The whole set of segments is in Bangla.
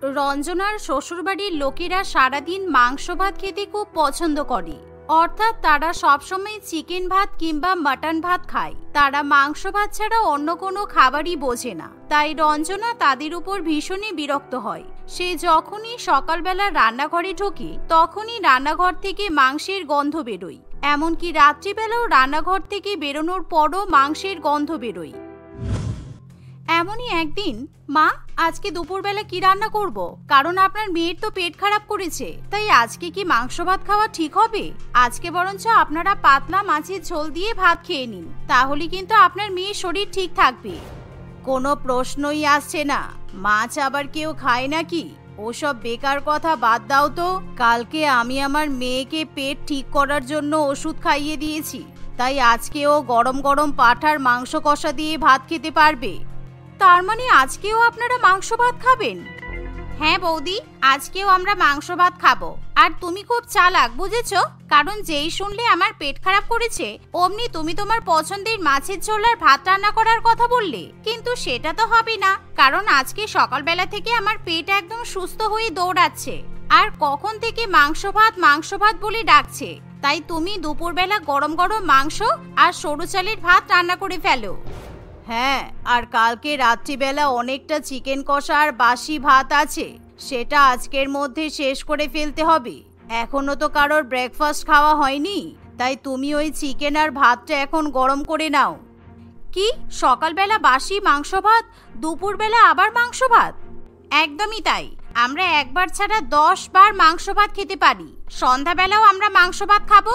রঞ্জনার শ্বশুরবাড়ির লোকেরা সারাদিন মাংস ভাত খেতে খুব পছন্দ করে। অর্থাৎ তারা সবসময় চিকেন ভাত কিংবা মাটন ভাত খায়। তারা মাংস ভাত ছাড়া অন্য কোনো খাবারই বোঝে না। তাই রঞ্জনা তাদের উপর ভীষণই বিরক্ত হয়। সে যখনই সকালবেলা রান্নাঘরে ঢোকে তখনই রান্নাঘর থেকে মাংসের গন্ধ বেরোয়। এমনকি রাত্রিবেলাও রান্নাঘর থেকে বেরোনোর পরও মাংসের গন্ধ বেরোয়। এমনই একদিন, মা আজকে দুপুরবেলা কি রান্না করব? কারণ আপনার মেয়ের তো পেট খারাপ করেছে, তাই আজকে কি মাংস ভাত খাওয়া ঠিক হবে? আজকে বরঞ্চ আপনারা পাতলা মাছের ঝোল দিয়ে ভাত খেয়ে নিন, তাহলে কিন্তু আপনার মেয়ের শরীর ঠিক থাকবে। কোনো প্রশ্নই আসছে না। মাছ আবার কেউ খায় নাকি? ওসব বেকার কথা বাদ দাও তো। কালকে আমি আমার মেয়েকে পেট ঠিক করার জন্য ওষুধ খাইয়ে দিয়েছি, তাই আজকেও গরম গরম পাঁঠার মাংস কষা দিয়ে ভাত খেতে পারবে। তার মানে আজকেও আপনারা মাংস ভাত খাবেন? হ্যাঁ বৌদি, আজকেও আমরা মাংস ভাত খাবো। আর তুমি খুব চালাক, বুঝেছো? কারণ যেই শুনলে আমার পেট খারাপ করেছে অমনি তুমি তোমার পছন্দের মাছের ঝোল আর ভাত রান্না করার কথা বললে। কিন্তু সেটা তো হবে না, কারণ আজকে সকালবেলা থেকে আমার পেট একদম সুস্থ হয়ে দৌড়াচ্ছে আর কখন থেকে মাংস ভাত বলে ডাকছে। তাই তুমি দুপুরবেলা গরম গরম মাংস আর সরু চালের ভাত রান্না করে ফেলো। হ্যাঁ, আর কালকে রাত্রিবেলা অনেকটা চিকেন কষা আর বাসি ভাত আছে, সেটা আজকের মধ্যে শেষ করে ফেলতে হবে। এখনো তো কারোর ব্রেকফাস্ট খাওয়া হয়নি, তাই তুমি ওই চিকেন আর ভাতটা এখন গরম করে নাও। কি, সকালবেলা বাসি মাংস ভাত, দুপুরবেলা আবার মাংস ভাত? একদমই তাই। আমরা একবার ছাড়া 10 বার মাংস ভাত খেতে পারি। সন্ধ্যাবেলাও আমরা মাংস ভাত খাবো,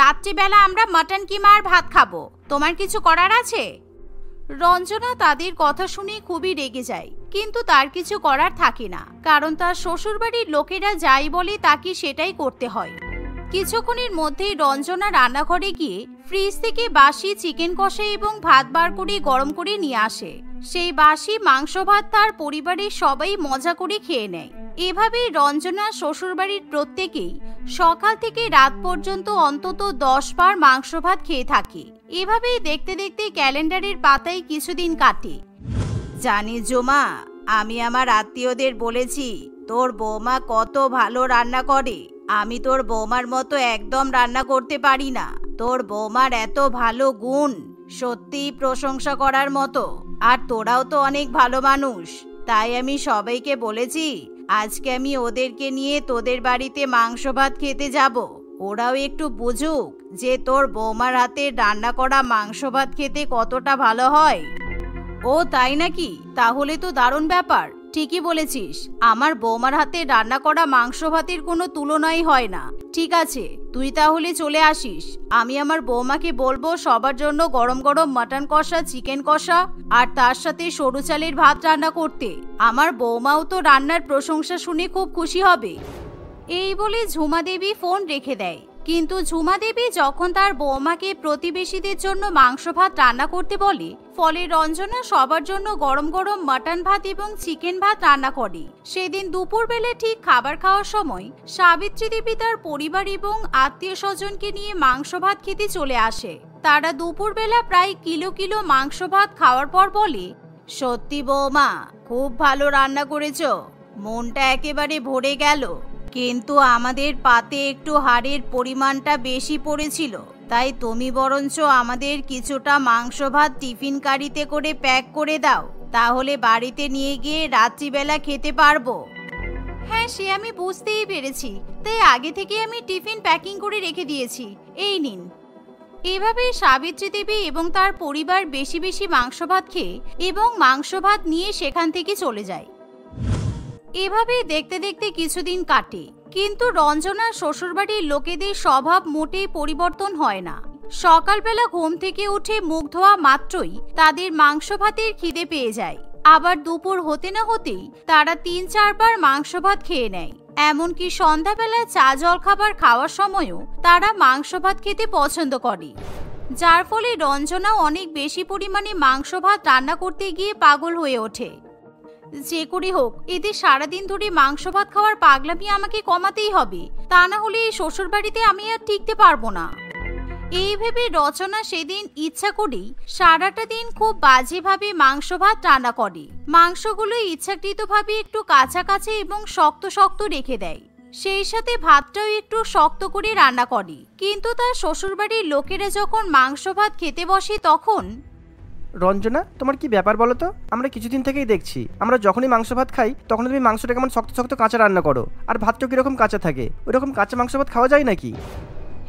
রাত্রিবেলা আমরা মাটন কিমা আর ভাত খাবো। তোমার কিছু করার আছে? রঞ্জনা তাদের কথা শুনে খুবই রেগে যায়, কিন্তু তার কিছু করার থাকে না, কারণ তার শ্বশুরবাড়ির লোকেরা যাই বলে তাকে সেটাই করতে হয়। কিছুক্ষণের মধ্যেই রঞ্জনা রান্নাঘরে গিয়ে ফ্রিজ থেকে বাসি চিকেন কষা এবং ভাত বার করে গরম করে নিয়ে আসে। সেই বাসি মাংস ভাত তার পরিবারের সবাই মজা করে খেয়ে নেয়। এভাবেই রঞ্জনা শ্বশুরবাড়ির প্রত্যেকেই সকাল থেকে রাত পর্যন্ত অন্তত 10 বার মাংস ভাত খেয়ে থাকে। এভাবেই দেখতে দেখতে ক্যালেন্ডারের পাতায় কিছুদিন কাটে। জানিস জোমা, আমি আমার আত্মীয়দের বলেছি তোর বৌমা কত ভালো রান্না করে। আমি তোর বৌমার মতো একদম রান্না করতে পারি না। তোর বৌমার এত ভালো গুণ, সত্যিই প্রশংসা করার মতো। আর তোরাও তো অনেক ভালো মানুষ, তাই আমি সবাইকে বলেছি আজকে আমি ওদেরকে নিয়ে তোদের বাড়িতে মাংস ভাত খেতে যাব। ওরাও একটু বুঝুক যে তোর বৌমার হাতে রান্না করা মাংস ভাত খেতে কতটা ভালো হয়। ও তাই নাকি? তাহলে তো দারুণ ব্যাপার। ঠিকই বলেছিস, আমার বৌমার হাতে রান্না করা মাংস ভাতের কোনো তুলনাই হয় না। ঠিক আছে, তুই তাহলে চলে আসিস। আমি আমার বৌমাকে বলবো সবার জন্য গরম গরম মাটন কষা, চিকেন কষা আর তার সাথে সরু চালের ভাত রান্না করতে। আমার বৌমাও তো রান্নার প্রশংসা শুনে খুব খুশি হবে। এই বলে ঝুমা দেবী ফোন রেখে দেয়। কিন্তু ঝুমা দেবী যখন তার বৌমাকে প্রতিবেশীদের জন্য মাংস ভাত রান্না করতে বলে, ফলে রঞ্জনা সবার জন্য গরম গরম মাটন ভাত এবং চিকেন ভাত রান্না করে। সেদিন দুপুরবেলা ঠিক খাবার খাওয়ার সময় সাবিত্রী দেবী তার পরিবার এবং আত্মীয় স্বজনকে নিয়ে মাংস ভাত খেতে চলে আসে। তারা দুপুরবেলা প্রায় কিলো কিলো মাংস ভাত খাওয়ার পর বলে, সত্যি বৌমা, খুব ভালো রান্না করেছো, মনটা একেবারে ভরে গেল। কিন্তু আমাদের পাতে একটু হাড়ের পরিমাণটা বেশি পড়েছিল, তাই তুমি বরঞ্চ আমাদের কিছুটা মাংস ভাত টিফিন কারিতে করে প্যাক করে দাও, তাহলে বাড়িতে নিয়ে গিয়ে রাত্রিবেলা খেতে পারবো। হ্যাঁ, সে আমি বুঝতেই পেরেছি, তাই আগে থেকে আমি টিফিন প্যাকিং করে রেখে দিয়েছি, এই নিন। এভাবে সাবিত্রী দেবী এবং তার পরিবার বেশি বেশি মাংস ভাত খেয়ে এবং মাংস ভাত নিয়ে সেখান থেকে চলে যায়। এভাবেই দেখতে দেখতে কিছুদিন কাটে, কিন্তু রঞ্জনার শ্বশুরবাড়ির লোকেদের স্বভাব মোটেই পরিবর্তন হয় না। সকালবেলা ঘুম থেকে উঠে মুখ ধোয়া মাত্রই তাদের মাংস ভাতের খিদে পেয়ে যায়। আবার দুপুর হতে না হতেই তারা 3-4 বার মাংস ভাত খেয়ে নেয়। এমনকি সন্ধ্যাবেলা চা জলখাবার খাওয়ার সময়ও তারা মাংস ভাত খেতে পছন্দ করে, যার ফলে রঞ্জনা অনেক বেশি পরিমাণে মাংস ভাত রান্না করতে গিয়ে পাগল হয়ে ওঠে। যে করে হোক এদের সারাদিন ধরে মাংস ভাত খাওয়ার পাগলামি আমাকে কমাতেই হবে, তা না হলে এই শ্বশুর বাড়িতে আমি আর টিকতে পারবো না। এই ভেবে রচনা সেদিন ইচ্ছা করেই সারাটা দিন খুব বাজেভাবে মাংস ভাত রান্না করে। মাংসগুলো ইচ্ছাকৃতভাবে একটু কাঁচা কাঁচা এবং শক্ত শক্ত রেখে দেয়, সেই সাথে ভাতটাও একটু শক্ত করে রান্না করে। কিন্তু তার শ্বশুরবাড়ির লোকেরা যখন মাংস ভাত খেতে বসে তখন রঞ্জনা, তোমার কি ব্যাপার বলো তো? আমরা কিছুদিন থেকেই দেখছি আমরা যখনই মাংস ভাত খাই তখন তুমি মাংসটা কেমন শক্ত শক্ত কাঁচা রান্না করো, আর ভাতটা কিরকম কাঁচা থাকে। ওইরকম কাঁচা মাংস ভাত খাওয়া যায় নাকি?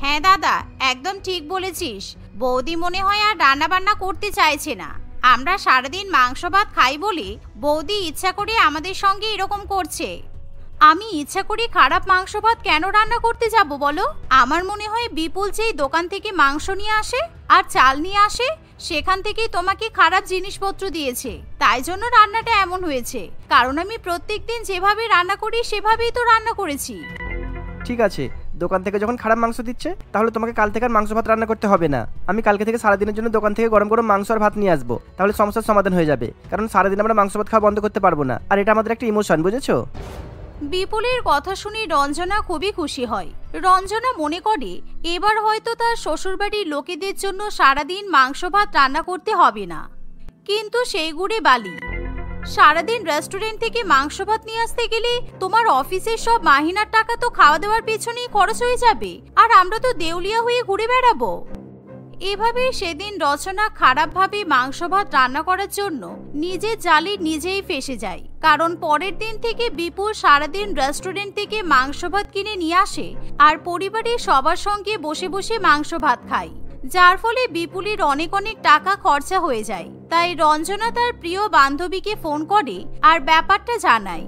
হ্যাঁ দাদা, একদম ঠিক বলেছিস। বৌদি মনে হয় আর রান্না বান্না করতে চাইছে না। আমরা সারাদিন মাংস ভাত খাই বলে বৌদি ইচ্ছা করে আমাদের সঙ্গে এরকম করছে। আমি ইচ্ছা করে খারাপ মাংস ভাত কেন রান্না করতে যাব বলো? আমার মনে হয় বিপুল যেই দোকান থেকে মাংস নিয়ে আসে আর চাল নিয়ে আসে সেখান থেকেই তোমাকে খারাপ জিনিসপত্র দিয়েছে, তাই জন্য রান্নাটা এমন হয়েছে। কারণ আমি প্রত্যেকদিন যেভাবে রান্না করি সেভাবেই তো রান্না করেছি। ঠিক আছে, দোকান থেকে যখন খারাপ মাংস দিচ্ছে তাহলে তোমাকে কাল থেকে আর মাংস ভাত রান্না করতে হবে না। আমি কালকে থেকে সারাদিনের জন্য দোকান থেকে গরম গরম মাংস আর ভাত নিয়ে আসবো, তাহলে সমস্যার সমাধান হয়ে যাবে। কারণ সারাদিন আমরা মাংস ভাত খাওয়া বন্ধ করতে পারবো না, আর এটা আমাদের একটা ইমোশন, বুঝেছো? বিপুলের কথা শুনে রঞ্জনা খুবই খুশি হয়। রঞ্জনা মনে করে এবার হয়তো তার শ্বশুরবাড়ির লোকেদের জন্য সারাদিন মাংস ভাত রান্না করতে হবে না। কিন্তু সেই গুড়ে বালি। সারাদিন রেস্টুরেন্ট থেকে মাংস ভাত নিয়ে আসতে গেলে তোমার অফিসের সব মাহিনার টাকা তো খাওয়া দাওয়ার পেছনেই খরচ হয়ে যাবে, আর আমরা তো দেউলিয়া হয়ে ঘুরে বেড়াবো। এভাবে সেদিন রচনা খারাপভাবে মাংস ভাত রান্না করার জন্য নিজের জালে নিজেই ফেঁসে যায়। কারণ পরের দিন থেকে বিপুল সারাদিন রেস্টুরেন্ট থেকে মাংস ভাত কিনে নিয়ে আসে আর পরিবারের সবার সঙ্গে বসে বসে মাংস ভাত খায়, যার ফলে বিপুলের অনেক অনেক টাকা খরচা হয়ে যায়। তাই রঞ্জনা তার প্রিয় বান্ধবীকে ফোন করে আর ব্যাপারটা জানায়।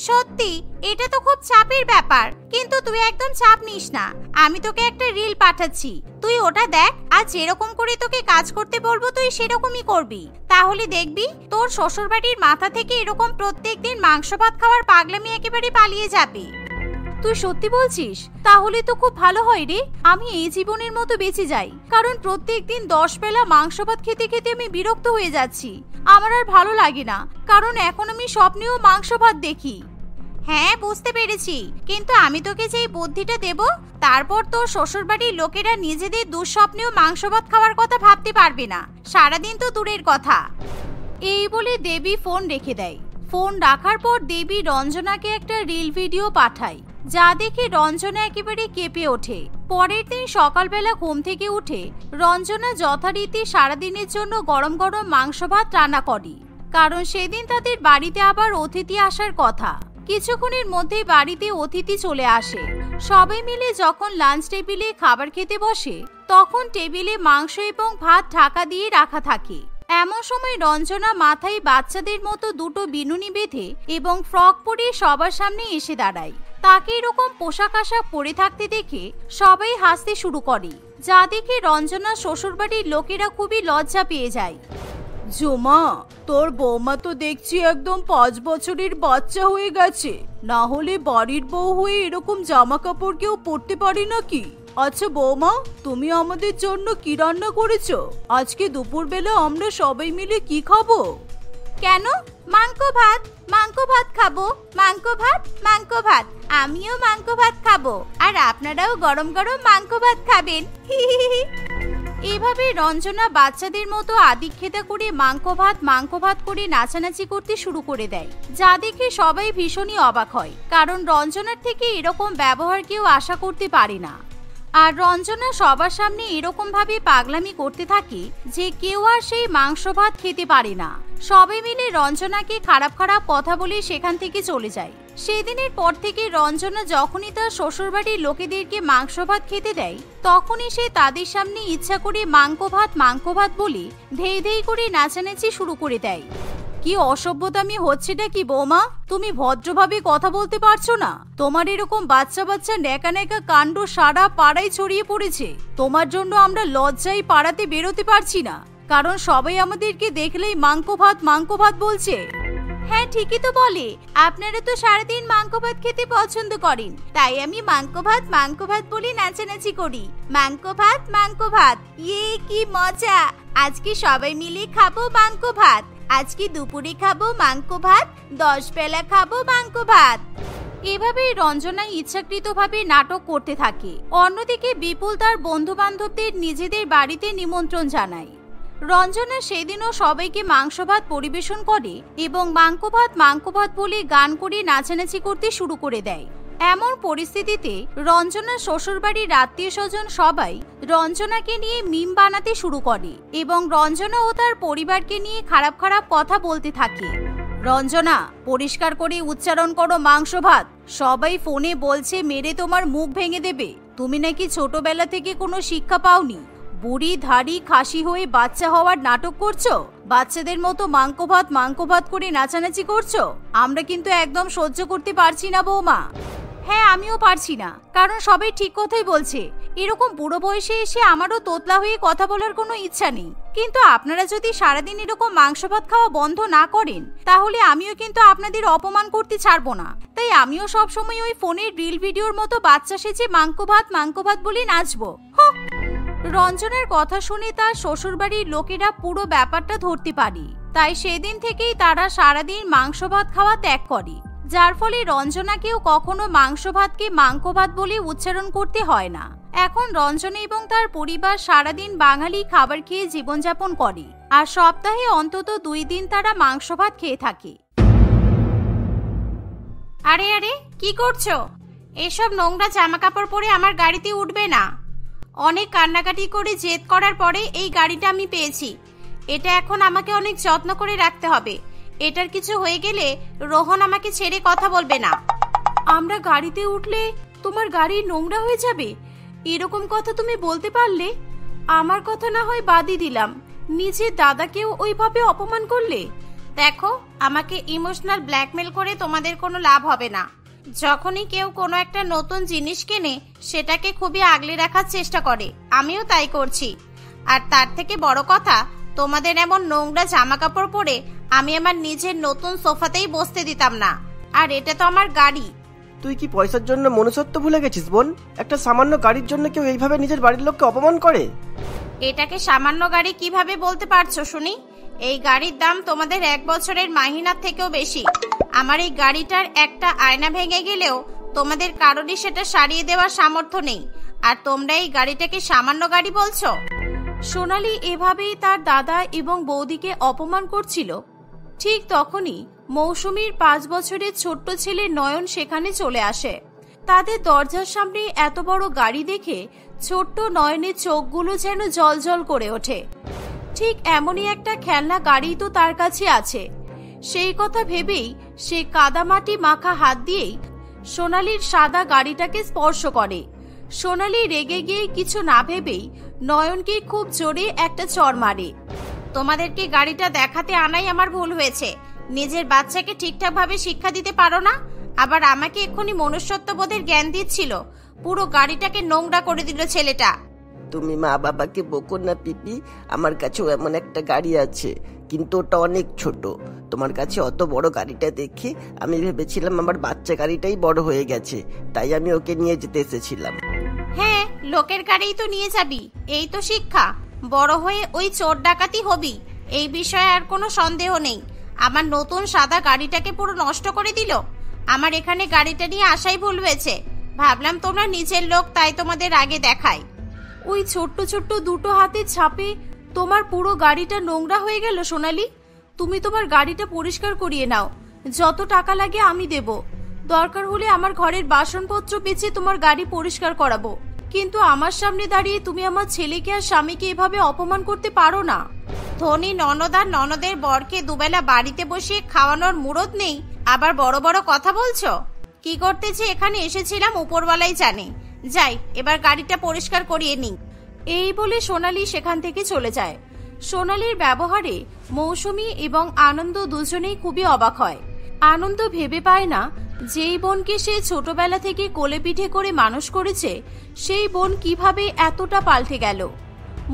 সত্যি এটা তো খুব চাপের ব্যাপার, কিন্তু তুই একদম চাপ নিস না। আমি তোকে একটা রিল পাঠাচ্ছি, তুই ওটা দেখ, আর যেরকম করে তোকে কাজ করতে বলবো তুই সেরকমই করবি। তাহলে দেখবি তোর শ্বশুরবাড়ির মাথা থেকে এরকম প্রত্যেকদিন মাংস ভাত খাওয়ার পাগলামি একেবারে পালিয়ে যাবে। তুই সত্যি বলছিস? তাহলে তো খুব ভালো হয় রে। আমি এই জীবনের মতো বেঁচে যাই, কারণ প্রত্যেকদিন 10 বেলা মাংস ভাত খেতে খেতে আমি বিরক্ত হয়ে যাচ্ছি। আমার আর ভালো লাগে না, কারণ এখন আমি স্বপ্নেও মাংস ভাত দেখি। হ্যাঁ বুঝতে পেরেছি, কিন্তু আমি তোকে যেই বুদ্ধিটা দেব তারপর তোর শ্বশুরবাড়ির লোকেরা নিজেদের দুঃস্বপ্নেও মাংস ভাত খাওয়ার কথা ভাবতে পারবে না, সারাদিন তো দূরের কথা। এই বলে দেবী ফোন রেখে দেয়। ফোন রাখার পর দেবী রঞ্জনাকে একটা রিল ভিডিও পাঠায়, যা দেখে রঞ্জনা একেবারে কেঁপে ওঠে। পরের দিন সকালবেলা ঘুম থেকে উঠে রঞ্জনা যথারীতি সারাদিনের জন্য গরম গরম মাংস ভাত রান্না করে, কারণ সেদিন তাদের বাড়িতে আবার অতিথি আসার কথা। কিছুক্ষণের মধ্যেই বাড়িতে অতিথি চলে আসে। সবাই মিলে যখন লাঞ্চ টেবিলে খাবার খেতে বসে তখন টেবিলে মাংস এবং ভাত ঢাকা দিয়ে রাখা থাকে। এমন সময় রঞ্জনা মাথায় বাচ্চাদের মতো দুটো বিনুনি বেঁধে এবং ফ্রক পরে সবার সামনে এসে দাঁড়ায়। তাকে এরকম পোশাক আশাক পরে থাকতে দেখে সবাই হাসতে শুরু করে, যা দেখে রঞ্জনার শ্বশুরবাড়ির লোকেরা খুবই লজ্জা পেয়ে যায়। জুমা, তোর বৌমা তো দেখছি একদম 5 বছরের বাচ্চা হয়ে গেছে, না হলে বাড়ির বউ হয়ে এরকম জামা কাপড় কেউ পরতে পারে নাকি? আচ্ছা বৌমা, তুমি আমাদের জন্য কি রান্না করেছো? আজকে দুপুরবেলা আমরা সবাই মিলে কি খাবো? কেন? মাংস ভাত। মাংস ভাত খাবো। মাংস ভাত, মাংস ভাত। আমিও মাংস ভাত খাবো, আর আপনারাও গরম গরম মাংস ভাত খাবেন। এভাবে রঞ্জনা বাচ্চাদের মতো আদিক্ষেতা করে মাংস ভাত করে নাচানাচি করতে শুরু করে দেয়, যা দেখে সবাই ভীষণই অবাক হয়, কারণ রঞ্জনার থেকে এরকম ব্যবহার কেউ আশা করতে পারে না। আর রঞ্জনা সবার সামনে এরকম ভাবে পাগলামি করতে থাকে যে কেউ আর সেই মাংস ভাত খেতে পারে না। সবাই মিলে রঞ্জনাকে খারাপ খারাপ কথা বলে সেখান থেকে চলে যায়। সেদিনের পর থেকে রঞ্জনা যখনই তার শ্বশুরবাড়ির লোকেদেরকে মাংস ভাত খেতে দেয় তখনই সে তাদের সামনে ইচ্ছা করে মাংস ভাত বলে ধেই ধেই করে নাচানাচি শুরু করে দেয়। কি অসভ্যতামি হচ্ছেটা কি বৌমা? তুমি ভদ্রভাবে কথা বলতে পারছো না? তোমার এরকম বাচ্চা বাচ্চা নেকা নেকা কাণ্ড সারা পাড়ায় ছড়িয়ে পড়েছে। তোমার জন্য আমরা লজ্জায় পাড়াতে বেরোতে পারছি না, কারণ সবাই আমাদেরকে দেখলেই মাংস ভাত বলছে। হ্যাঁ ঠিকই তো বলে, আপনারা তো সারাদিন মাংস ভাত খেতে পছন্দ করেন, তাই আমি মাংস ভাত বলে নাচানাচি করি। মাংস ভাত, ইয়ে কি মজা! আজকে সবাই মিলে খাবো মাংস ভাত। আজকে দুপুরে খাবো মাংস ভাত, 10 বেলা খাবো মাংস ভাত। এভাবেই রঞ্জনা ইচ্ছাকৃতভাবে নাটক করতে থাকে। অন্যদিকে বিপুল তার বন্ধু বান্ধবদের নিজেদের বাড়িতে নিমন্ত্রণ জানায়। রঞ্জনা সেদিনও সবাইকে মাংস ভাত পরিবেশন করে এবং মাংক ভাত বলে গান করে নাচানাচি করতে শুরু করে দেয়। এমন পরিস্থিতিতে রঞ্জনার শ্বশুরবাড়ির আত্মীয় স্বজন সবাই রঞ্জনাকে নিয়ে মিম বানাতে শুরু করে এবং রঞ্জনা ও তার পরিবারকে নিয়ে খারাপ খারাপ কথা বলতে থাকে। রঞ্জনা, পরিষ্কার করে উচ্চারণ করো মাংস ভাত। সবাই ফোনে বলছে মেরে তোমার মুখ ভেঙে দেবে। তুমি নাকি ছোটবেলা থেকে কোনো শিক্ষা পাওনি। বুড়ি ধাড়ি খাসি হয়ে বাচ্চা হওয়ার নাটক করছো, বাচ্চাদের মতো মাংক ভাত করে নাচানাচি করছো। আমরা কিন্তু একদম সহ্য করতে পারছি না বৌমা। হ্যাঁ, আমিও পারছি না, কারণ সবাই ঠিক কথাই বলছে। এরকম বুড়ো বয়সে এসে আমারও তোতলা হয়ে কথা বলার কোনো ইচ্ছা নেই, কিন্তু আপনারা যদি সারাদিন এরকম মাংস ভাত খাওয়া বন্ধ না করেন তাহলে আমিও কিন্তু আপনাদের অপমান করতে ছাড়বো না। তাই আমিও সবসময় ওই ফোনের রিল ভিডিওর মতো বাচ্চা সেজে মাংক ভাত বলে নাচবো। রঞ্জনার কথা শুনে তার শ্বশুরবাড়ির লোকেরা পুরো ব্যাপারটা ধরতে পারে। তাই সেদিন থেকেই তারা সারাদিন মাংস ভাত খাওয়া ত্যাগ করে, যার ফলে রঞ্জনাকেও কখনো মাংস ভাতকে মাংক ভাত বলে উচ্চারণ করতে হয় না। এখন রঞ্জনা এবং তার পরিবার সারাদিন বাঙালি খাবার খেয়ে জীবনযাপন করে, আর সপ্তাহে অন্তত 2 দিন তারা মাংস ভাত খেয়ে থাকে। আরে আরে, কি করছো? এসব নোংরা জামা কাপড় পরে আমার গাড়িতে উঠবে না। অনেক কান্নাকাটি করে জেদ করার পরে এই গাড়িটা আমি পেয়েছি। এটা এখন আমাকে অনেক যত্ন করে রাখতে হবে। এটার কিছু হয়ে গেলে রোহন আমাকে ছেড়ে কথা বলবে না। আমরা গাড়িতে উঠলে তোমার গাড়ি নোংরা হয়ে যাবে, এরকম কথা তুমি বলতে পারলে? আমার কথা না হয় বাদই দিলাম, নিজের দাদাকেও ওইভাবে অপমান করলে। দেখো, আমাকে ইমোশনাল ব্ল্যাকমেল করে তোমাদের কোনো লাভ হবে না। যখনই কেউ কোনো একটা নতুন জিনিস কেনে সেটাকে খুবই আগলে রাখার চেষ্টা করে, আমিও তাই করছি। আর তার থেকে বড় কথা, তোমাদের এমন নোংরা জামা কাপড় পরে আমি আমার নিজের নতুন সোফাতেই বসতে দিতাম না। আর এটা তো আমার গাড়ি। তুই কি পয়সার জন্য মনুষ্যত্ব ভুলে গেছিস বোন? একটা সামান্য গাড়ির জন্য কেউ এইভাবে নিজের বাড়ির লোককে অপমান করে? এটাকে সামান্য গাড়ি কিভাবে বলতে পারছো শুনি? এই গাড়ির দাম তোমাদের 1 বছরের মাহিনার থেকেও বেশি। আমার এই গাড়িটার একটা আয়না ভেঙে গেলেও তোমাদের কারোরই সেটা সারিয়ে দেওয়ার সামর্থ্য নেই, আর তোমরা এই গাড়িটাকে সামান্য গাড়ি বলছো? সোনালি এভাবেই তার দাদা এবং বৌদিকে অপমান করছিল। ঠিক তখনই মৌসুমীর 5 বছরের ছোট্ট ছেলে নয়ন সেখানে চলে আসে। তাদের দরজার সামনে এত বড় গাড়ি দেখে ছোট্ট নয়নের চোখগুলো যেন জ্বলজ্বল করে ওঠে। ঠিক এমনই একটা খেলনা গাড়ি তো তার কাছে আছে। সেই কথা ভেবেই সে কাদামাটি মাখা হাত দিয়েই সোনালির সাদা গাড়িটাকে স্পর্শ করে। সোনালি রেগে গিয়ে কিছু না ভেবেই নয়নকে খুব জোরে একটা চড় মারে। তোমাদেরকে গাড়িটা দেখাতে আনাই আমার ভুল হয়েছে। নিজের বাচ্চাকে ঠিকঠাক ভাবে শিক্ষা দিতে পারো না, আবার আমাকে এক্ষুনি মনুষ্যত্ববোধের জ্ঞান দিচ্ছিল। পুরো গাড়িটাকে নোংরা করে দিল ছেলেটা। তুমি মা বাবাকে বকো না পিপি, আমার কাছেও এমন একটা গাড়ি আছে, কিন্তু ওটা অনেক ছোট। তোমার কাছে অত বড় গাড়িটা দেখে আমি ভেবেছিলাম আমার বাচ্চা গাড়িটাই বড় হয়ে গেছে, তাই আমি ওকে নিয়ে যেতে এসেছিলাম। হ্যাঁ, লোকের গাড়িই তো নিয়ে যাবি, এই তো শিক্ষা। বড় হয়ে ওই চোর ডাকাতি হবি, এই বিষয়ে আর কোনো সন্দেহ নেই। আমার নতুন সাদা গাড়িটাকে পুরো নষ্ট করে দিল। আমার এখানে গাড়িটা নিয়ে আসাই ভুল হয়েছে। ভাবলাম তোমরা নিজের লোক, তাই তোমাদের আগে দেখাই। ওই ছোট্ট ছোট্ট দুটো হাতের ছাপে তোমার পুরো গাড়িটা নোংরা হয়ে গেল। সোনালি, তুমি তোমার গাড়িটা পরিষ্কার করিয়ে নাও। যত টাকা লাগে আমি দেব। দরকার হলে আমার ঘরের বাসনপত্র বেচে তোমার গাড়ি পরিষ্কার করাবো, কিন্তু আমার সামনে দাঁড়িয়ে তুমি আমার ছেলেকে আর স্বামীকে এভাবে অপমান করতে পারো না। ধনী ননদ আর ননদের বরকে দুবেলা বাড়িতে বসে খাওয়ানোর মুরদ নেই, আবার বড় বড় কথা বলছো। কি করতেছে এখানে এসেছিলাম উপরওয়ালাই জানে। যাই, এবার গাড়িটা পরিষ্কার করিয়ে নিই। এই বলে সোনালি সেখান থেকে চলে যায়। সোনালির ব্যবহারে মৌসুমী এবং আনন্দ দুজনেই খুবই অবাক হয়। আনন্দ ভেবে পায় না যেই বোনকে সে ছোটবেলা থেকে কোলে পিঠে করে মানুষ করেছে সেই বোন কিভাবে এতটা পাল্টে গেল।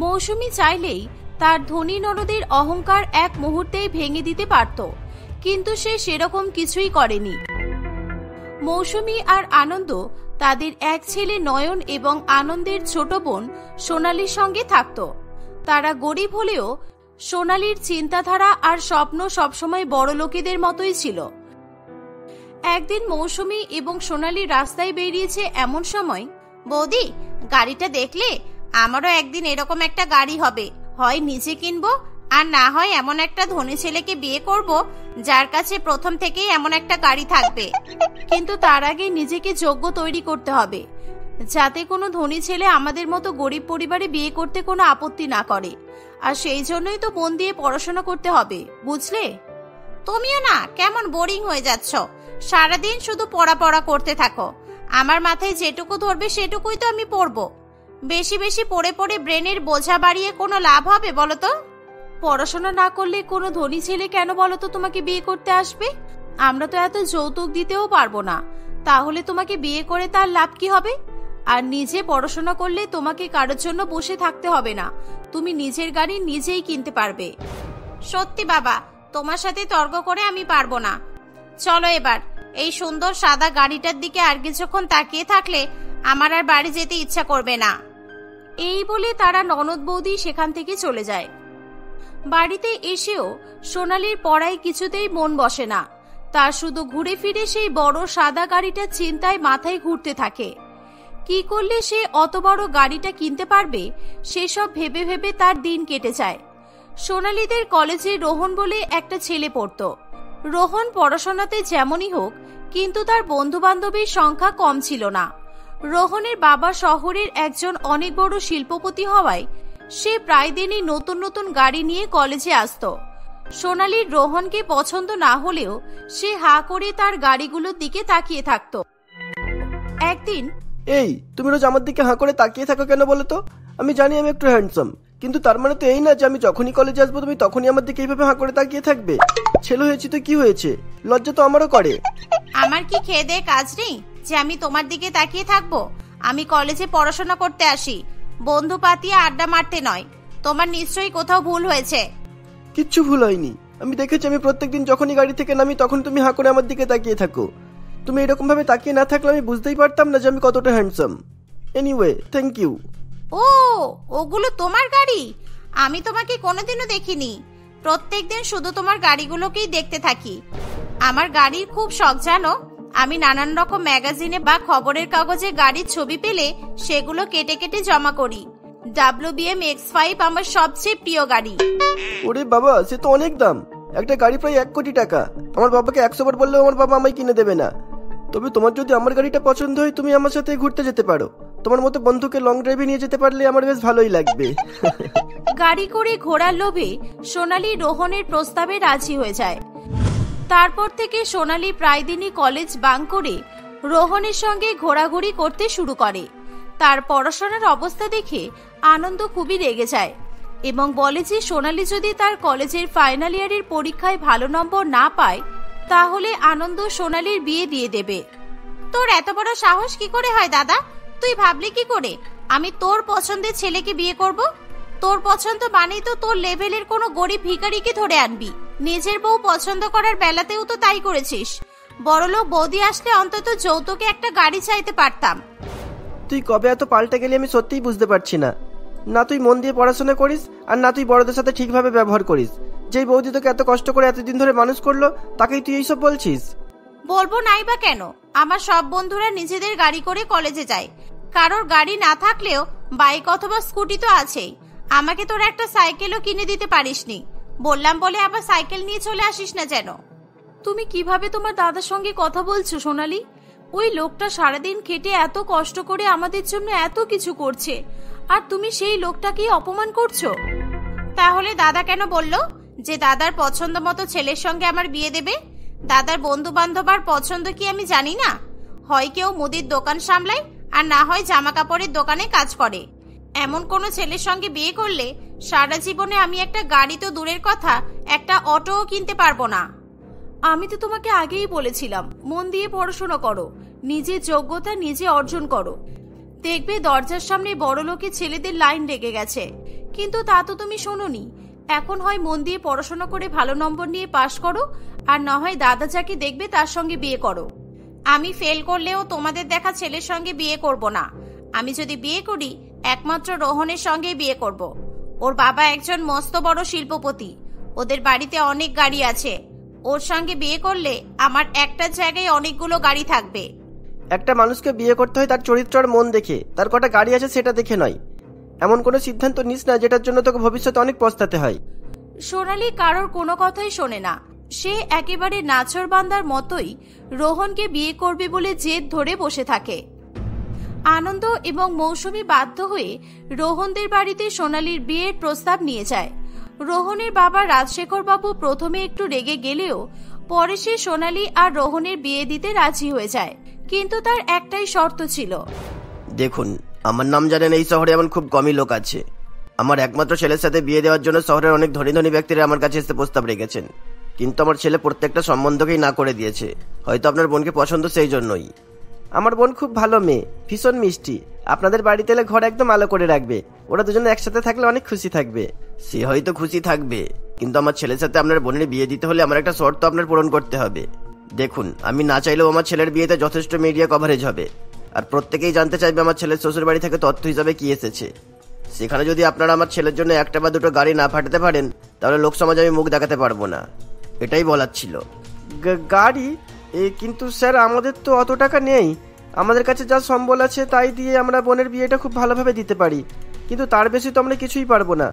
মৌসুমী চাইলেই তার ধনী ননদের অহংকার এক মুহূর্তেই ভেঙে দিতে পারত, কিন্তু সে সেরকম কিছুই করেনি। মৌসুমী আর আনন্দ তাদের এক ছেলে নয়ন এবং আনন্দের ছোট বোন সোনালির সঙ্গে থাকত। তারা গরিব হলেও সোনালির চিন্তাধারা আর স্বপ্ন সবসময় বড় লোকেদের মতোই ছিল। একদিন মৌসুমী এবং সোনালী রাস্তায় বেরিয়েছে এমন সময়, বৌদি গাড়িটা দেখলে? আমারও একদিন এরকম একটা গাড়ি হবে, হয় নিজে কিনবো আর না হয় এমন একটা ধনী ছেলেকে বিয়ে করব যার কাছে প্রথম থেকেই এমন একটা গাড়ি থাকবে। কিন্তু তার আগে নিজেকে যোগ্য তৈরি করতে হবে, যাতে কোনো ধনী ছেলে আমাদের মতো গরিব পরিবারে বিয়ে করতে কোনো আপত্তি না করে। আর সেই জন্যই তো মন দিয়ে পড়াশোনা করতে হবে, বুঝলে? তুমিও না কেমন বোরিং হয়ে যাচ্ছ, সারাদিন শুধু পড়া পড়া করতে থাকো। আমার মাথায় যেটুকু ধরবে সেটুকুই তো আমি পড়বো। বেশি বেশি পড়ে পড়ে ব্রেনের বোঝা বাড়িয়ে কোনো লাভ হবে বলো তো? পড়াশোনা না করলে কোনো ধনী ছেলে কেন বলো তো তোমাকে বিয়ে করতে আসবে? আমরা তো এত যৌতুক দিতেও পারবো না, তাহলে তোমাকে বিয়ে করে তার লাভ কি হবে? আর নিজে পড়াশোনা করলে তোমাকে কারোর জন্য বসে থাকতে হবে না, তুমি নিজের গাড়ি নিজেই কিনতে পারবে। সত্যি বাবা, তোমার সাথে তর্ক করে আমি পারবো না। চলো এবার, এই সুন্দর সাদা গাড়িটার দিকে আর কিছুক্ষণ তাকিয়ে থাকলে আমার আর বাড়ি যেতে ইচ্ছা করবে না। এই বলে তারা ননদ বৌদি সেখান থেকে চলে যায়। বাড়িতে এসেও সোনালীর পড়ায় কিছুতেই মন বসে না, তার শুধু ঘুরে ফিরে সেই বড় সাদা গাড়িটার চিন্তায় মাথায় ঘুরতে থাকে। কি করলে সে অত বড় গাড়িটা কিনতে পারবে সেসব ভেবে ভেবে তার দিন কেটে যায়। সোনালীদের কলেজে রোহন বলে একটা ছেলে পড়তো। রোহন পড়াশোনাতে যেমনই হোক, কিন্তু তার বন্ধু বান্ধবীর সংখ্যা কম ছিল না। রোহনের বাবা শহরের একজন অনেক বড় শিল্পপতি হওয়ায় সে প্রায় দিনই নতুন নতুন গাড়ি নিয়ে কলেজে আসতো। সোনালীর রোহনকে পছন্দ না হলেও সে হা করে তার গাড়িগুলোর দিকে তাকিয়ে থাকতো। একদিন, এই তুমি রোজ আমার দিকে হাঁ করে তাকিয়ে থাকো কেন বলো তো? আমি জানি আমি একটু হ্যান্ডসাম, কিন্তু তার মানে তো এই না যে আমি যখনই কলেজে আসবো তুমি তখনই আমার দিকে এইভাবে হাঁ করে তাকিয়ে থাকবে। ছেলে হয়েছি তো কি হয়েছে, লজ্জা তো আমারও করে। আমার কি খেয়ে দেয়ে কাজ নেই যে আমি তোমার দিকে তাকিয়ে থাকবো? আমি কলেজে পড়াশোনা করতে আসি, বন্ধু পাতিয়ে আড্ডা মারতে নয়। তোমার নিশ্চয়ই কোথাও ভুল হয়েছে। কিচ্ছু ভুল হয়নি, আমি দেখেছি আমি প্রত্যেকদিন যখনই গাড়ি থেকে নামি তখন তুমি হাঁ করে আমার দিকে তাকিয়ে থাকো। তুমি এরকম ভাবে তাকিয়ে না থাকলে আমি বুঝতেই পারতাম না যে আমি কতটা হ্যান্ডসাম। Anyway, thank you. ও, ওগুলো তোমার গাড়ি? আমি তোমাকে কোনোদিনও দেখিনি। প্রত্যেকদিন শুধু তোমার গাড়িগুলোকেই দেখতে থাকি। আমার গাড়ির খুব শখ জানো। আমি নানান রকম ম্যাগাজিনে বা খবরের কাগজে গাড়ির ছবি পেলে সেগুলো কেটে কেটে জমা করি। WBM X5 আমার সবচেয়ে প্রিয় গাড়ি। ওরে বাবা, সে তো অনেক দাম। একটা গাড়ি প্রায় 1 কোটি টাকা। আমার বাবাকে 100 বার বললেও আমার বাবা আমায় কিনে দেবে না। তবে তোমার যদি আমার গাড়িটা পছন্দ হয় তুমি আমার সাথে ঘুরতে যেতে পারো। তোমার মতো বন্ধুকে লং ড্রাইভে নিয়ে যেতে পারলে আমার বেশ ভালোই লাগবে। গাড়ি করে ঘোরার লোভে সোনালী রোহনের প্রস্তাবে রাজি হয়ে যায়। তারপর থেকে সোনালী প্রায় দিনই কলেজ বাঙ্ক করে রোহনের সঙ্গে ঘোরাঘুরি করতে শুরু করে। তার পড়াশোনার অবস্থা দেখে আনন্দ খুবই রেগে যায় এবং বলে যে সোনালী যদি তার কলেজের ফাইনাল ইয়ারের পরীক্ষায় ভালো নম্বর না পায় তাহলে আনন্দ সোনালীর বিয়ে দিয়ে দেবে। তোর এত বড় সাহস কি করে হয় দাদা? তুই ভাবলি কি করে আমি তোর পছন্দের ছেলেকে বিয়ে করব? তোর পছন্দ মানেই তো তোর লেভেলের কোনো গরিব ভিখারিকে ধরে আনবি। নিজের বউ পছন্দ করার বেলাতেও তো তাই করেছিস। বড়লোক বৌদি আসলে অন্তত যৌতুকে একটা গাড়ি চাইতে পারতাম। তুই কবে এত পাল্টে গেলি আমি সত্যিই বুঝতে পারছি না। না তুই মন দিয়ে পড়াশোনা করিস আর না তুই বড়দের সাথে ঠিকভাবে ব্যবহার করিস। যেই বৌদি তোকে এত কষ্ট করে এতদিন ধরে মানুষ করলো তাকেই তুই এইসব বলছিস? বলবো নাই বা কেন? আমার সব বন্ধুরা নিজেদের গাড়ি করে কলেজে যায়। কারোর গাড়ি না থাকলেও বাইক অথবা স্কুটি তো আছেই। আমাকে তোর একটা সাইকেলও কিনে দিতে পারিসনি। বললাম বলে আবার সাইকেল নিয়ে চলে আসিস না যেন। তুমি কিভাবে তোমার দাদার সঙ্গে কথা বলছো সোনালী? ওই লোকটা সারাদিন খেটে এত কষ্ট করে আমাদের জন্য এত কিছু করছে, আর তুমি সেই লোকটাকেই অপমান করছো। তাহলে দাদা কেন বললো যে দাদার পছন্দ মতো ছেলের সঙ্গে আমার বিয়ে দেবে? দাদার বন্ধু বান্ধব আর পছন্দ কি আমি জানি না? হয় কেউ মুদির দোকান সামলায় আর না হয় জামা কাপড়ের দোকানে কাজ করে। এমন কোনো ছেলের সঙ্গে বিয়ে করলে সারা জীবনে আমি একটা গাড়ি তো দূরের কথা, একটা অটোও কিনতে পারবো না। আমি তো তোমাকে আগেই বলেছিলাম মন দিয়ে পড়াশোনা করো, নিজের যোগ্যতা নিজে অর্জন করো। দেখবে দরজার সামনে বড় লোকের ছেলেদের লাইন লেগে গেছে। কিন্তু তা তো তুমি শোনোনি। এখন হয় মন দিয়ে পড়াশোনা করে ভালো নম্বর নিয়ে পাশ করো, আর না হয় দাদা যাকে দেখবে তার সঙ্গে বিয়ে করো। আমি ফেল করলেও তোমাদের দেখা ছেলের সঙ্গে বিয়ে করব না। আমি যদি বিয়ে করি একমাত্র রোহনের সঙ্গেই বিয়ে করব। ওর বাবা একজন মস্ত বড় শিল্পপতি, ওদের বাড়িতে অনেক গাড়ি আছে। ওর সঙ্গে বিয়ে করলে আমার একটা জায়গায় অনেকগুলো গাড়ি থাকবে। একটা মানুষকে বিয়ে করতে হয় তার চরিত্র আর মন দেখে, তার কটা গাড়ি আছে সেটা দেখে নয়। এমন কোনো সিদ্ধান্ত নিস না যেটার জন্য তোকে ভবিষ্যতে অনেক পস্তাতে হয়। সোনালি কারোর কোনো কথাই শোনে না। সে একেবারে নাছোড়বান্দার মতোই রোহনকে বিয়ে করবে বলে জেদ ধরে বসে থাকে। আনন্দ এবং মৌসুমী বাধ্য হয়ে রোহনদের বাড়িতে সোনালির বিয়ের প্রস্তাব নিয়ে যায়। রোহনের বাবা রাজশেখর বাবু প্রথমে একটু রেগে গেলেও পরে সে সোনালি আর রোহনের বিয়ে দিতে রাজি হয়ে যায়, কিন্তু তার একটাই শর্ত ছিল। দেখুন, আমার নাম জানেন এই শহরে এমন খুব কমই লোক আছে। আমার একমাত্র ছেলের সাথে বিয়ে দেওয়ার জন্য শহরের অনেক ধনী ধনী ব্যক্তিরা আমার কাছে এসে প্রস্তাব রেখেছেন, কিন্তু আমার ছেলে প্রত্যেকটা সম্বন্ধকেই না করে দিয়েছে। হয়তো আপনার বোনকে পছন্দ সেই জন্যই। আমার বোন খুব ভালো মেয়ে, ভীষণ মিষ্টি। আপনাদের বাড়িতে এলে ঘর একদম আলো করে রাখবে। ওরা দুজনে একসাথে থাকলে অনেক খুশি থাকবে। সে হয়তো খুশি থাকবে, কিন্তু আমার ছেলের সাথে আপনার বোনের বিয়ে দিতে হলে আমার একটা শর্ত আপনার পূরণ করতে হবে। দেখুন, আমি না চাইলেও আমার ছেলের বিয়েতে যথেষ্ট মিডিয়া কভারেজ হবে, আর প্রত্যেকেই জানতে চাইবে আমার ছেলের শ্বশুর বাড়ি থেকে তথ্য হিসাবে কি এসেছে। সেখানে যদি আপনারা আমার ছেলের জন্য একটা বা দুটো গাড়ি না ফাটাতে পারেন, তাহলে লোক সমাজে আমি মুখ দেখাতে পারবো না। এটাই বলার ছিল। গাড়ি? কিন্তু স্যার, আমাদের তো অত টাকা নেই। আমাদের কাছে যা সম্বল আছে তাই দিয়ে আমরা বোনের বিয়েটা খুব ভালোভাবে দিতে পারি, কিন্তু তার বেশি তো আমরা কিছুই পারবো না।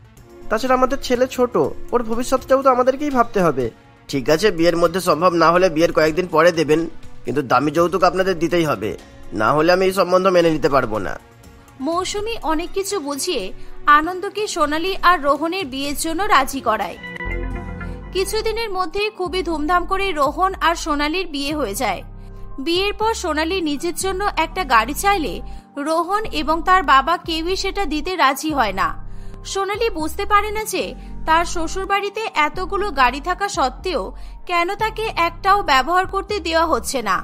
তাছাড়া আমাদের ছেলে ছোট, ওর ভবিষ্যৎটাও তো আমাদেরকেই ভাবতে হবে। ঠিক আছে, বিয়ের মধ্যে সম্ভব না হলে বিয়ের কয়েকদিন পরে দেবেন, কিন্তু দামি যৌতুক আপনাদের দিতেই হবে, না হলে আমি এই সম্বন্ধ মেনে নিতে পারবো না। মৌসুমী অনেক কিছু বুঝিয়ে আনন্দকে সোনালি আর রোহনের বিয়ের জন্য রাজি করায়। কিছুদিনের মধ্যে খুবই ধুমধাম করে রোহন আর সোনালির বিয়ে হয়ে যায়। বিয়ের পর সোনালি নিজের জন্য একটা গাড়ি চাইলে রোহন এবং তার বাবা কেউই সেটা দিতে রাজি হয় না। সোনালি বুঝতে পারে না যে তার শ্বশুর বাড়িতে এতগুলো গাড়ি থাকা সত্ত্বেও কেন তাকে একটাও ব্যবহার করতে দেওয়া হচ্ছে না।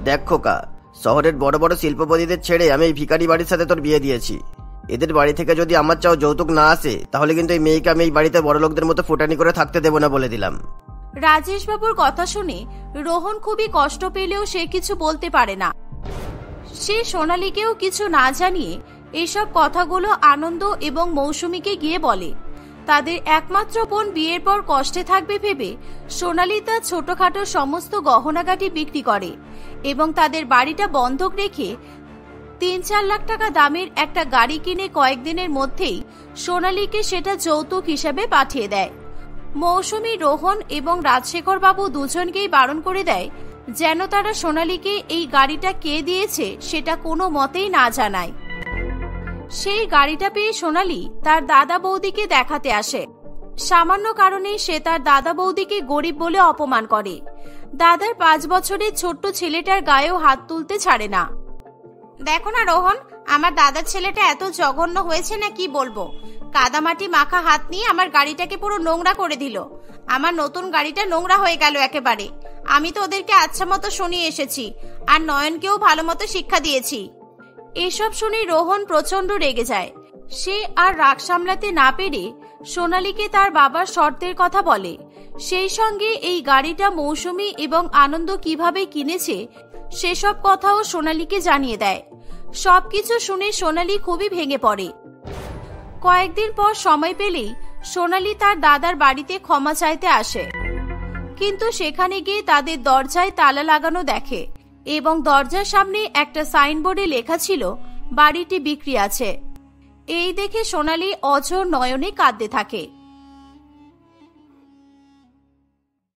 দেখ খোকা, শহরের বড় বড় শিল্পপতিদের ছেড়ে আমি এই ভিখারি বাড়ির সাথে তোর বিয়ে দিয়েছি। এদের বাড়ি থেকে যদি আমার চাও যৌতুক না আসে, তাহলে কিন্তু এই মেয়েকে আমি এই বাড়িতে বড় লোকদের মতো ফুটানি করে থাকতে দেবো না বলে দিলাম। রাজেশ বাবুর কথা শুনে রোহন খুবই কষ্ট পেলেও সে কিছু বলতে পারে না। সে সোনালীকেও কিছু না জানিয়ে এসব কথাগুলো আনন্দ এবং মৌসুমীকে গিয়ে বলে। তাদের একমাত্র বোন বিয়ের পর কষ্টে থাকবে ভেবে সোনালী তার ছোটখাটো সমস্ত গহনাগাটি বিক্রি করে এবং তাদের বাড়িটা বন্ধক রেখে ৩-৪ লাখ টাকা দামের একটা গাড়ি কিনে কয়েকদিনের মধ্যেই সোনালীকে সেটা যৌতুক হিসেবে পাঠিয়ে দেয়। মৌসুমী, রোহন এবং রাজশেখর বাবু দুজনকেই বারণ করে দেয় যেন তারা সোনালীকে এই গাড়িটা কে দিয়েছে সেটা কোনো মতেই না জানায়। সেই গাড়িটা পেয়ে সোনালী তার দাদা বৌদিকে দেখাতে আসে। সামান্য কারণে সে তার দাদা বৌদিকে গরিব বলে অপমান করে। দাদার 5 বছরের ছোট্ট ছেলেটার গায়েও হাত তুলতে ছাড়ে না। দেখো না রোহন, আমার দাদার ছেলেটা এত জঘন্য হয়েছে না কি বলবো। কাদামাটি মাখা হাত নিয়ে আমার গাড়িটাকে পুরো নোংরা করে দিল। আমার নতুন গাড়িটা নোংরা হয়ে গেল একেবারে। আমি তো ওদেরকে আচ্ছা মতো শুনিয়ে এসেছি, আর নয়নকেও ভালো মতো শিক্ষা দিয়েছি। এসব শুনে রোহন প্রচন্ড রেগে যায়। সে আর রাগ সামলাতে না পেরে সোনালীকে তার বাবার শর্তের কথা বলে। সেই সঙ্গে এই গাড়িটা মৌসুমী এবং আনন্দ কিভাবে কিনেছে সেসব কথাও সোনালীকে জানিয়ে দেয়। সবকিছু শুনে সোনালী খুবই ভেঙে পড়ে। কয়েকদিন পর সময় পেলেই সোনালী তার দাদার বাড়িতে ক্ষমা চাইতে আসে, কিন্তু সেখানে গিয়ে তাদের দরজায় তালা লাগানো দেখে এবং দরজার সামনে একটা সাইনবোর্ডে লেখা ছিল বাড়িটি বিক্রি আছে। এই দেখে সোনালী অঝোর নয়নে কাঁদতে থাকে।